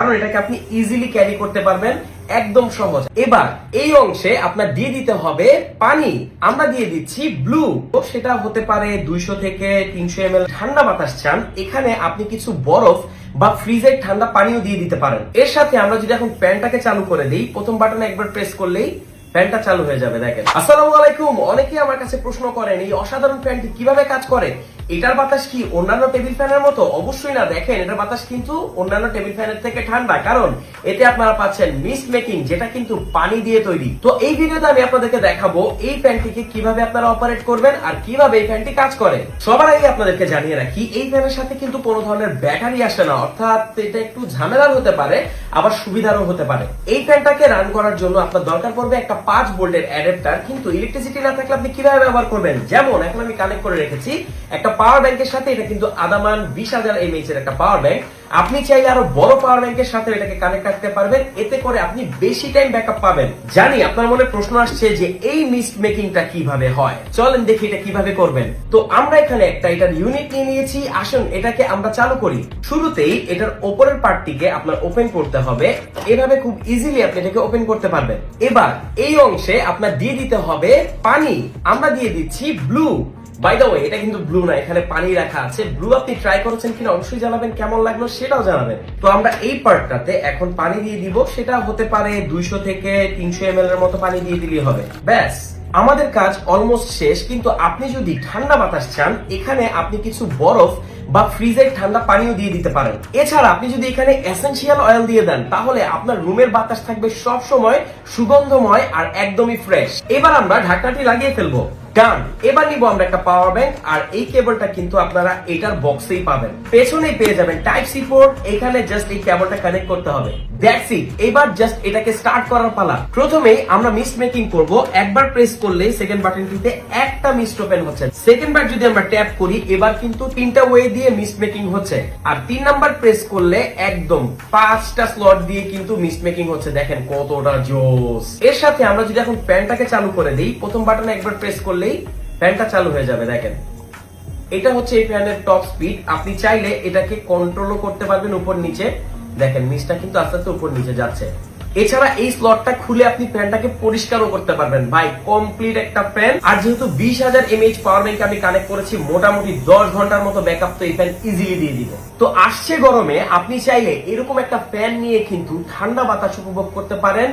কারণ এটাকে আপনি ইজিলি ক্যারি করতে পারবেন, একদম সহজ। এবার এই অংশে আপনার দিয়ে দিতে হবে পানি। আমরা দিয়ে দিচ্ছি ব্লু, সেটা হতে পারে 200 থেকে 300 ml। ঠান্ডা বাতাস চান, এখানে আপনি কিছু বরফ বা ফ্রিজের ঠান্ডা পানিও দিয়ে দিতে পারেন। এর সাথে আমরা যদি এখন ফ্যানটাকে চালু করে দিই, প্রথম বাটনে একবার প্রেস করলেই ফ্যানটা চালু হয়ে যাবে। দেখেন। আসসালামু আলাইকুম। অনেকেই আমার কাছে প্রশ্ন করেন এই অসাধারণ ফ্যানটি কিভাবে কাজ করে। এটার বাতাস কি অন্যান্য টেবিল ফ্যানের মতো? অবশ্যই না। দেখেন, এটার বাতাস কিন্তু অন্যান্য টেবিল ফ্যানের থেকে ঠান্ডা, কারণ এতে আপনারা পাচ্ছেন মিস্ট মেকিং, যেটা কিন্তু পানি দিয়ে তৈরি। তো এই ভিডিওতে আমি আপনাদেরকে দেখাবো এই ফ্যানটিকে কিভাবে আপনারা অপারেট করবেন আর কিভাবে এই ফ্যানটি কাজ করে। সবার আগে আপনাদেরকে জানিয়ে রাখি, এই ফ্যানের সাথে কিন্তু কোনো ধরনের ব্যাটারি আসে না, অর্থাৎ এটা একটু ঝামেলার হতে পারে, আবার সুবিধারও হতে পারে। এই ফ্যানটাকে রান করার জন্য আপনার দরকার পড়বে একটা 5 ভোল্টের অ্যাডাপ্টার। কিন্তু ইলেকট্রিসিটি না থাকলে আপনি কিভাবে ব্যবহার করবেন? যেমন এখন আমি কানেক্ট করে রেখেছি একটা পাওয়ার ব্যাংকের সাথে। এটা কিন্তু আদামান 20,000 mAh এর একটা পাওয়ার ব্যাংক। আপনি চাইলে আরো বড় পাওয়ার ব্যাংকের সাথে এটাকে কানেক্ট করতে পারবেন, এতে করে আপনি বেশি টাইম ব্যাকআপ পাবেন। জানি আপনার মনে প্রশ্ন আসছে যে এই মিস্ট মেকিংটা কিভাবে হয়। চলেন দেখি এটা কিভাবে করবেন। তো আমরা এখানে একটা এটার ইউনিট নিয়ে নিয়েছি। আসুন এটাকে আমরা চালু করি। শুরুতেই এটার উপরের পার্টটিকে আপনার ওপেন করতে হবে। এভাবে খুব ইজিলি আপনি এটাকে ওপেন করতে পারবেন। এবার এই অংশে আপনার দিয়ে দিতে হবে পানি। আমরা দিয়ে দিচ্ছি ব্লু। বাই দ্য ওয়ে, এটা কিন্তু ব্লু না, এখানে পানি রাখা আছে। ব্লু আপনি ট্রাই করেছেন কিনা অবশ্যই জানাবেন, কেমন লাগলো সেটাও জানাবেন। তো আমরা এই পার্টটাতে এখন পানি দিয়ে দিব। সেটা হতে পারে 200 থেকে 300 ml এর মতো পানি দিয়ে দিলেই হবে। ব্যাস, আমাদের কাজ অলমোস্ট শেষ। কিন্তু আপনি যদি ঠান্ডা বাতাস চান, এখানে আপনি কিছু বরফ বা ফ্রিজের ঠান্ডা পানিও দিয়ে দিতে পারেন। এছাড়া আপনি যদি এখানে এসেনশিয়াল অয়েল দিয়ে দেন, তাহলে আপনার রুমের বাতাস থাকবে সব সময় সুগন্ধময় আর একদমই ফ্রেশ। এবার আমরা ঢাকনাটি লাগিয়ে ফেলবো। ডান। এবার নিব আমরা একটা পাওয়ার ব্যাংক, আর এই কেবলটা কিন্তু আপনারা এটার বক্সেই পাবেন। পেছনেই পেয়ে যাবেন টাইপ সি পোর্ট। এখানে জাস্ট এই কেবলটা কানেক্ট করতে হবে। That's it. এবার জাস্ট এটাকে স্টার্ট করার পালা। প্রথমেই আমরা মিস্ট মেকিং করব। একবার প্রেস করলেই সেকেন্ড বাটনটিতে একটা মিস্ট ওপেন হচ্ছে। সেকেন্ড বার যদি আমরা ট্যাপ করি, এবার কিন্তু 3টা ওয়ে দিয়ে মিস্ট মেকিং হচ্ছে। আর 3 নাম্বার প্রেস করলে একদম 5টা স্লট দিয়ে কিন্তু মিস্ট মেকিং হচ্ছে। দেখেন কতটা জোস। এর সাথে আমরা যদি এখন ফ্যানটাকে চালু করে দিই, প্রথম বাটনে একবার প্রেস করলেই ফ্যানটা চালু হয়ে যাবে। দেখেন, এটা হচ্ছে এই ফ্যানের টপ স্পিড। আপনি চাইলে এটাকে কন্ট্রোলও করতে পারবেন উপর নিচে। দেখেন মিস্টটা কিন্তু আস্তে আস্তে উপর নিচে যাচ্ছে। এছাড়া এই স্লটটা খুলে আপনি ফ্যানটাকে পরিষ্কারও করতে পারবেন। ভাই, কমপ্লিট একটা ফ্যান। আর যেহেতু 20,000 mAh পাওয়ার ব্যাংক আমি কানেক্ট করেছি, মোটামুটি 10 ঘন্টার মতো ব্যাকআপ তো এই ফ্যান ইজিলি দিয়ে দিবে। তো আসছে গরমে আপনি চাইলে এরকম একটা ফ্যান নিয়ে কিন্তু ঠান্ডা বাতাস উপভোগ করতে পারেন।